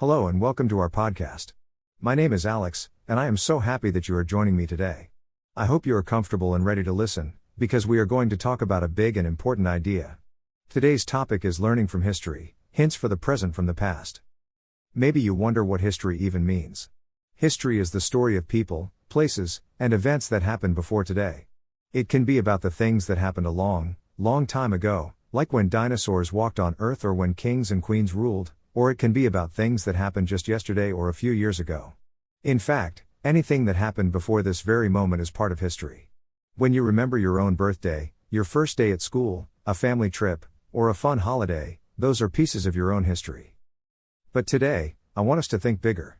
Hello and welcome to our podcast. My name is Alex, and I am so happy that you are joining me today. I hope you are comfortable and ready to listen, because we are going to talk about a big and important idea. Today's topic is learning from history, hints for the present from the past. Maybe you wonder what history even means. History is the story of people, places, and events that happened before today. It can be about the things that happened a long, long time ago, like when dinosaurs walked on Earth or when kings and queens ruled, or it can be about things that happened just yesterday or a few years ago. In fact, anything that happened before this very moment is part of history. When you remember your own birthday, your first day at school, a family trip, or a fun holiday, those are pieces of your own history. But today, I want us to think bigger.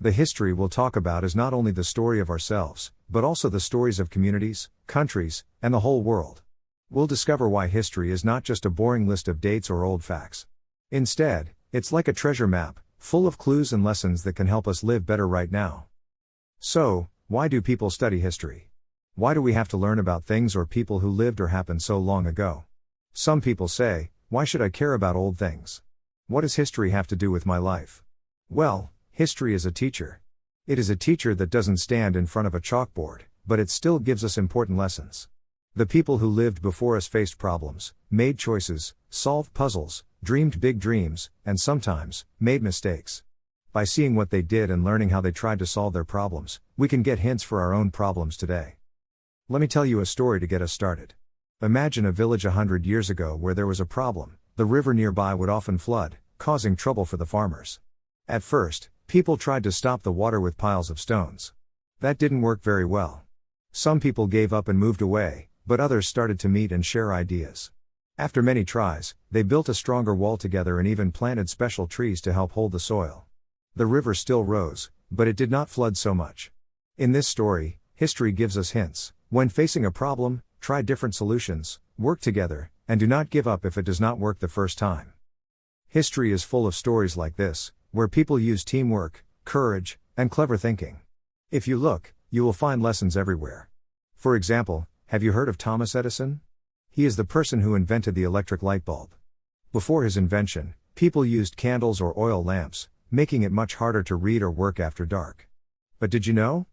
The history we'll talk about is not only the story of ourselves, but also the stories of communities, countries, and the whole world. We'll discover why history is not just a boring list of dates or old facts. Instead, it's like a treasure map, full of clues and lessons that can help us live better right now. So, why do people study history? Why do we have to learn about things or people who lived or happened so long ago? Some people say, why should I care about old things? What does history have to do with my life? Well, history is a teacher. It is a teacher that doesn't stand in front of a chalkboard, but it still gives us important lessons. The people who lived before us faced problems, made choices, solved puzzles, dreamed big dreams, and sometimes, made mistakes. By seeing what they did and learning how they tried to solve their problems, we can get hints for our own problems today. Let me tell you a story to get us started. Imagine a village 100 years ago where there was a problem. The river nearby would often flood, causing trouble for the farmers. At first, people tried to stop the water with piles of stones. That didn't work very well. Some people gave up and moved away, but others started to meet and share ideas. After many tries, they built a stronger wall together and even planted special trees to help hold the soil. The river still rose, but it did not flood so much. In this story, history gives us hints. When facing a problem, try different solutions, work together, and do not give up if it does not work the first time. History is full of stories like this, where people use teamwork, courage, and clever thinking. If you look, you will find lessons everywhere. For example, have you heard of Thomas Edison? He is the person who invented the electric light bulb. Before his invention, people used candles or oil lamps, making it much harder to read or work after dark. But did you know?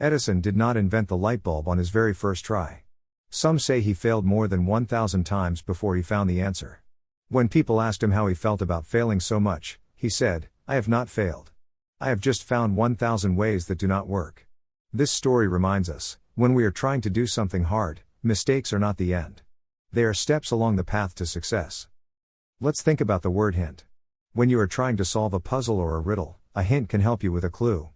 Edison did not invent the light bulb on his very first try. Some say he failed more than 1,000 times before he found the answer. When people asked him how he felt about failing so much, he said, "I have not failed. I have just found 1,000 ways that do not work." This story reminds us, when we are trying to do something hard, mistakes are not the end. They are steps along the path to success. Let's think about the word hint. When you are trying to solve a puzzle or a riddle, a hint can help you with a clue.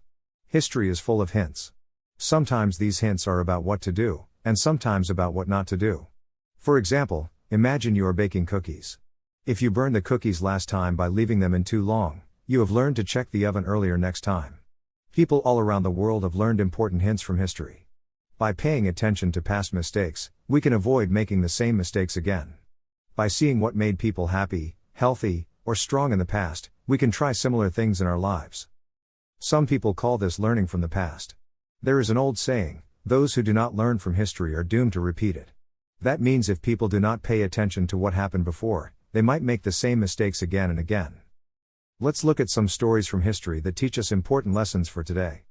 History is full of hints. Sometimes these hints are about what to do, and sometimes about what not to do. For example, imagine you are baking cookies. If you burned the cookies last time by leaving them in too long, you have learned to check the oven earlier next time. People all around the world have learned important hints from history. By paying attention to past mistakes, we can avoid making the same mistakes again. By seeing what made people happy, healthy, or strong in the past, we can try similar things in our lives. Some people call this learning from the past. There is an old saying, those who do not learn from history are doomed to repeat it. That means if people do not pay attention to what happened before, they might make the same mistakes again and again. Let's look at some stories from history that teach us important lessons for today.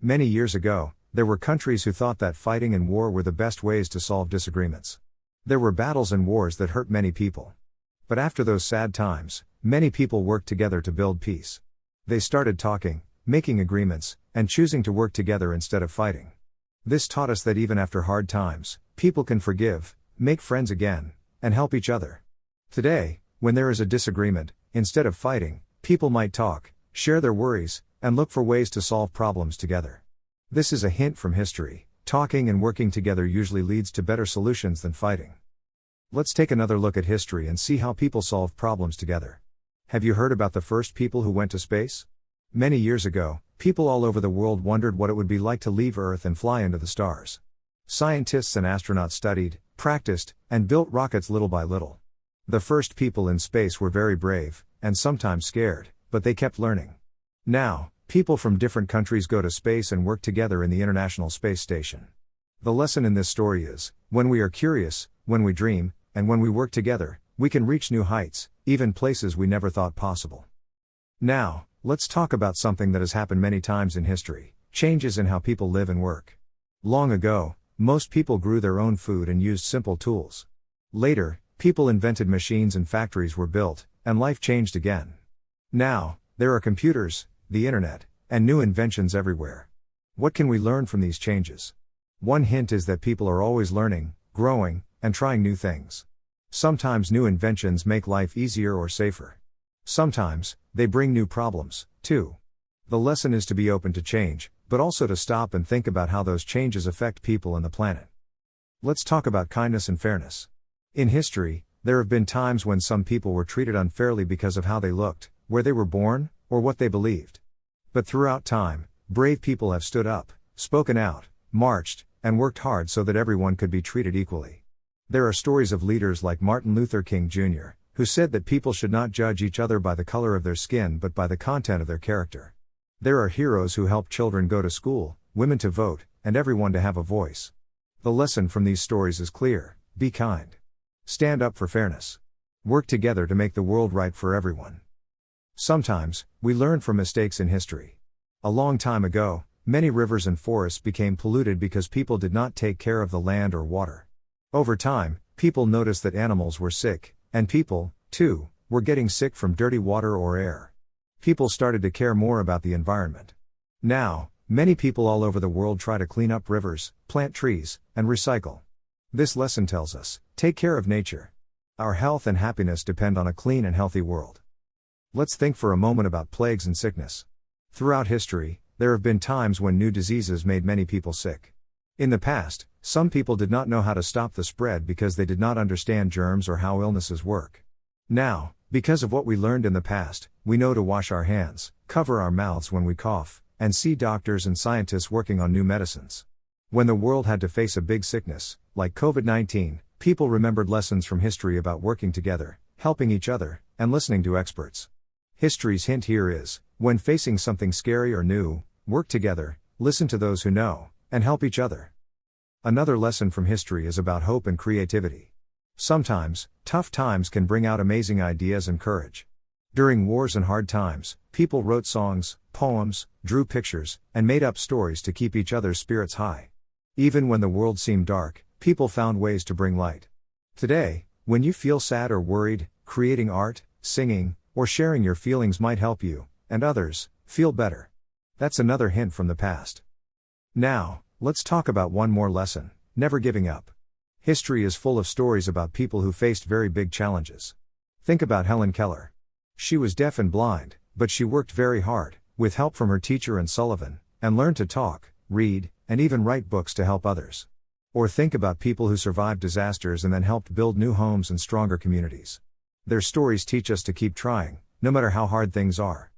Many years ago, there were countries who thought that fighting and war were the best ways to solve disagreements. There were battles and wars that hurt many people. But after those sad times, many people worked together to build peace. They started talking, making agreements, and choosing to work together instead of fighting. This taught us that even after hard times, people can forgive, make friends again, and help each other. Today, when there is a disagreement, instead of fighting, people might talk, share their worries, and look for ways to solve problems together. This is a hint from history. Talking and working together usually leads to better solutions than fighting. Let's take another look at history and see how people solved problems together. Have you heard about the first people who went to space? Many years ago, people all over the world wondered what it would be like to leave Earth and fly into the stars. Scientists and astronauts studied, practiced, and built rockets little by little. The first people in space were very brave, and sometimes scared, but they kept learning. Now, people from different countries go to space and work together in the International Space Station. The lesson in this story is, when we are curious, when we dream, and when we work together, we can reach new heights, even places we never thought possible. Now, let's talk about something that has happened many times in history: changes in how people live and work. Long ago, most people grew their own food and used simple tools. Later, people invented machines and factories were built, and life changed again. Now, there are computers, the internet, and new inventions everywhere. What can we learn from these changes? One hint is that people are always learning, growing, and trying new things. Sometimes new inventions make life easier or safer. Sometimes, they bring new problems, too. The lesson is to be open to change, but also to stop and think about how those changes affect people and the planet. Let's talk about kindness and fairness. In history, there have been times when some people were treated unfairly because of how they looked, where they were born, or what they believed. But throughout time, brave people have stood up, spoken out, marched, and worked hard so that everyone could be treated equally. There are stories of leaders like Martin Luther King Jr., who said that people should not judge each other by the color of their skin but by the content of their character. There are heroes who help children go to school, women to vote, and everyone to have a voice. The lesson from these stories is clear: be kind. Stand up for fairness. Work together to make the world right for everyone. Sometimes, we learn from mistakes in history. A long time ago, many rivers and forests became polluted because people did not take care of the land or water. Over time, people noticed that animals were sick, and people, too, were getting sick from dirty water or air. People started to care more about the environment. Now, many people all over the world try to clean up rivers, plant trees, and recycle. This lesson tells us, take care of nature. Our health and happiness depend on a clean and healthy world. Let's think for a moment about plagues and sickness. Throughout history, there have been times when new diseases made many people sick. In the past, some people did not know how to stop the spread because they did not understand germs or how illnesses work. Now, because of what we learned in the past, we know to wash our hands, cover our mouths when we cough, and see doctors and scientists working on new medicines. When the world had to face a big sickness, like COVID-19, people remembered lessons from history about working together, helping each other, and listening to experts. History's hint here is, when facing something scary or new, work together, listen to those who know, and help each other. Another lesson from history is about hope and creativity. Sometimes, tough times can bring out amazing ideas and courage. During wars and hard times, people wrote songs, poems, drew pictures, and made up stories to keep each other's spirits high. Even when the world seemed dark, people found ways to bring light. Today, when you feel sad or worried, creating art, singing, or sharing your feelings might help you, and others, feel better. That's another hint from the past. Now, let's talk about one more lesson: never giving up. History is full of stories about people who faced very big challenges. Think about Helen Keller. She was deaf and blind, but she worked very hard, with help from her teacher and Sullivan, and learned to talk, read, and even write books to help others. Or think about people who survived disasters and then helped build new homes and stronger communities. Their stories teach us to keep trying, no matter how hard things are.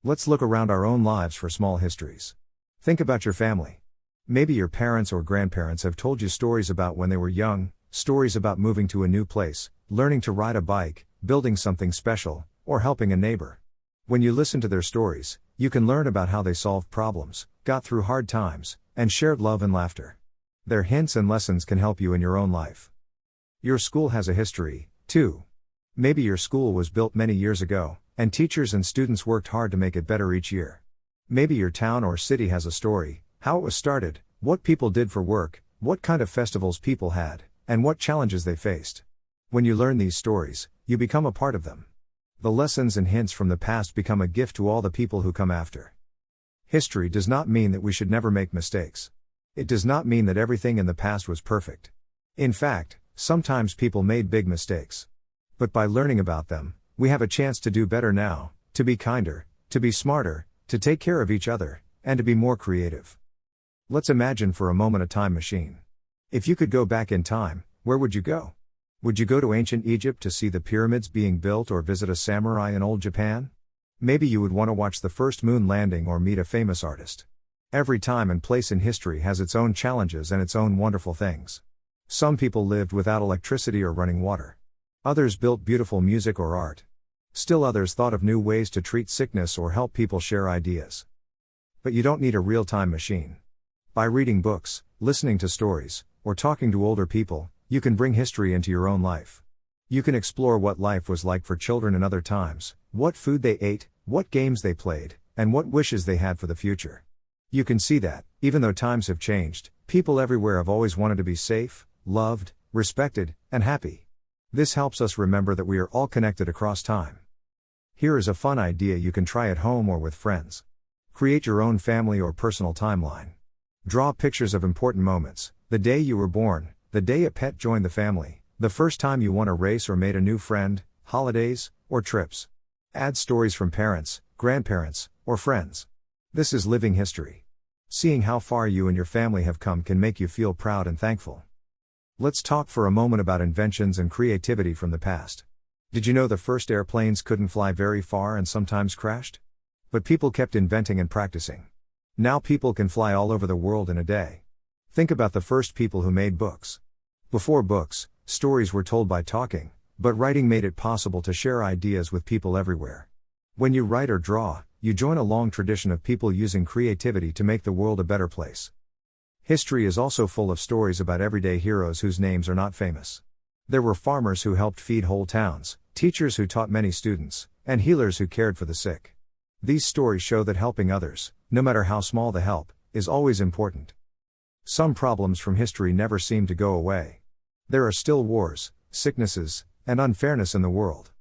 Let's look around our own lives for small histories. Think about your family. Maybe your parents or grandparents have told you stories about when they were young, stories about moving to a new place, learning to ride a bike, building something special, or helping a neighbor. When you listen to their stories, you can learn about how they solved problems, got through hard times, and shared love and laughter. Their hints and lessons can help you in your own life. Your school has a history, too. Maybe your school was built many years ago, and teachers and students worked hard to make it better each year. Maybe your town or city has a story: how it was started, what people did for work, what kind of festivals people had, and what challenges they faced. When you learn these stories, you become a part of them. The lessons and hints from the past become a gift to all the people who come after. History does not mean that we should never make mistakes. It does not mean that everything in the past was perfect. In fact, sometimes people made big mistakes. But by learning about them, we have a chance to do better now, to be kinder, to be smarter, to take care of each other, and to be more creative. Let's imagine for a moment a time machine. If you could go back in time, where would you go? Would you go to ancient Egypt to see the pyramids being built or visit a samurai in old Japan? Maybe you would want to watch the first moon landing or meet a famous artist. Every time and place in history has its own challenges and its own wonderful things. Some people lived without electricity or running water. Others built beautiful music or art. Still others thought of new ways to treat sickness or help people share ideas. But you don't need a real-time machine. By reading books, listening to stories, or talking to older people, you can bring history into your own life. You can explore what life was like for children in other times, what food they ate, what games they played, and what wishes they had for the future. You can see that, even though times have changed, people everywhere have always wanted to be safe, loved, respected, and happy. This helps us remember that we are all connected across time. Here is a fun idea you can try at home or with friends. Create your own family or personal timeline. Draw pictures of important moments: the day you were born, the day a pet joined the family, the first time you won a race or made a new friend, holidays, or trips. Add stories from parents, grandparents, or friends. This is living history. Seeing how far you and your family have come can make you feel proud and thankful. Let's talk for a moment about inventions and creativity from the past. Did you know the first airplanes couldn't fly very far and sometimes crashed? But people kept inventing and practicing. Now people can fly all over the world in a day. Think about the first people who made books. Before books, stories were told by talking, but writing made it possible to share ideas with people everywhere. When you write or draw, you join a long tradition of people using creativity to make the world a better place. History is also full of stories about everyday heroes whose names are not famous. There were farmers who helped feed whole towns, teachers who taught many students, and healers who cared for the sick. These stories show that helping others, no matter how small the help, is always important. Some problems from history never seem to go away. There are still wars, sicknesses, and unfairness in the world.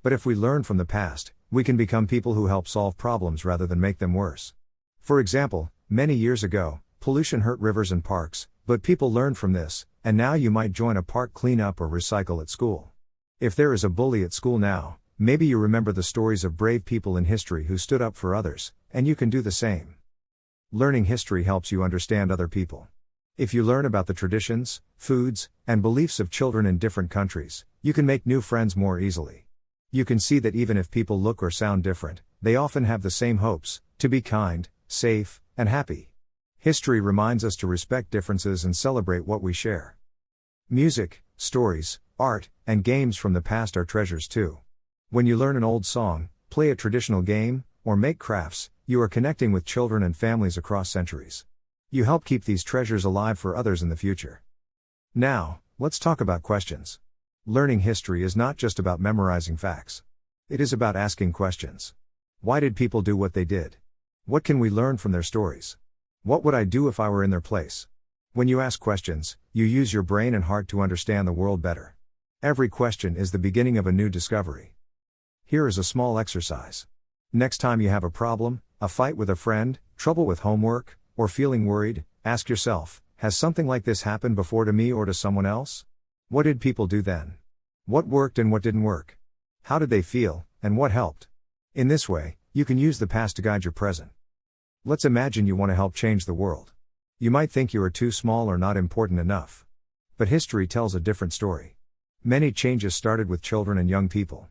But if we learn from the past, we can become people who help solve problems rather than make them worse. For example, many years ago, pollution hurt rivers and parks, but people learned from this, and now you might join a park cleanup or recycle at school. If there is a bully at school now, maybe you remember the stories of brave people in history who stood up for others, and you can do the same. Learning history helps you understand other people. If you learn about the traditions, foods, and beliefs of children in different countries, you can make new friends more easily. You can see that even if people look or sound different, they often have the same hopes: to be kind, safe, and happy. History reminds us to respect differences and celebrate what we share. Music, stories, art, and games from the past are treasures too. When you learn an old song, play a traditional game, or make crafts, you are connecting with children and families across centuries. You help keep these treasures alive for others in the future. Now, let's talk about questions. Learning history is not just about memorizing facts. It is about asking questions. Why did people do what they did? What can we learn from their stories? What would I do if I were in their place? When you ask questions, you use your brain and heart to understand the world better. Every question is the beginning of a new discovery. Here is a small exercise. Next time you have a problem, a fight with a friend, trouble with homework, or feeling worried, ask yourself, has something like this happened before to me or to someone else? What did people do then? What worked and what didn't work? How did they feel, and what helped? In this way, you can use the past to guide your present. Let's imagine you want to help change the world. You might think you are too small or not important enough. But history tells a different story. Many changes started with children and young people.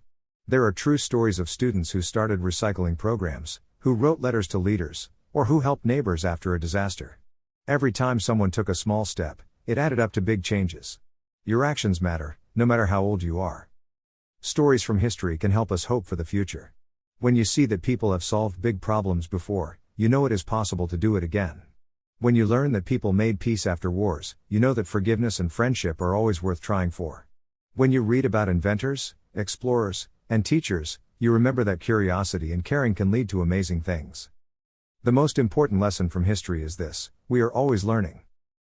There are true stories of students who started recycling programs, who wrote letters to leaders, or who helped neighbors after a disaster. Every time someone took a small step, it added up to big changes. Your actions matter, no matter how old you are. Stories from history can help us hope for the future. When you see that people have solved big problems before, you know it is possible to do it again. When you learn that people made peace after wars, you know that forgiveness and friendship are always worth trying for. When you read about inventors, explorers, and teachers, you remember that curiosity and caring can lead to amazing things. The most important lesson from history is this: we are always learning.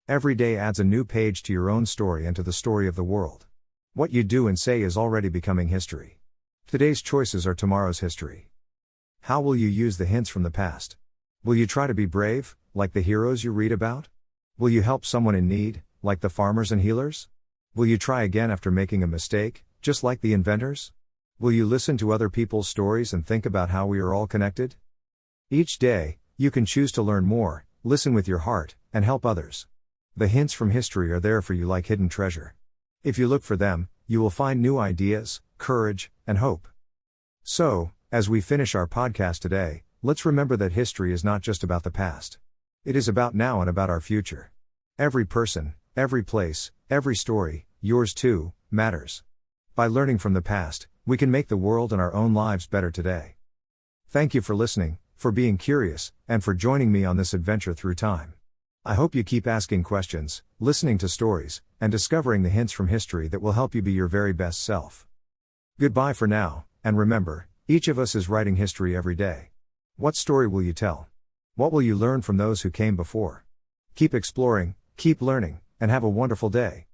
Every day adds a new page to your own story and to the story of the world. What you do and say is already becoming history. Today's choices are tomorrow's history. How will you use the hints from the past? Will you try to be brave, like the heroes you read about? Will you help someone in need, like the farmers and healers? Will you try again after making a mistake, just like the inventors? Will you listen to other people's stories and think about how we are all connected? Each day, you can choose to learn more, listen with your heart, and help others. The hints from history are there for you like hidden treasure. If you look for them, you will find new ideas, courage, and hope. So, as we finish our podcast today, let's remember that history is not just about the past. It is about now and about our future. Every person, every place, every story, yours too, matters. By learning from the past, we can make the world and our own lives better today. Thank you for listening, for being curious, and for joining me on this adventure through time. I hope you keep asking questions, listening to stories, and discovering the hints from history that will help you be your very best self. Goodbye for now, and remember, Each of us is writing history every day. What story will you tell? What will you learn from those who came before? Keep exploring, keep learning, and have a wonderful day.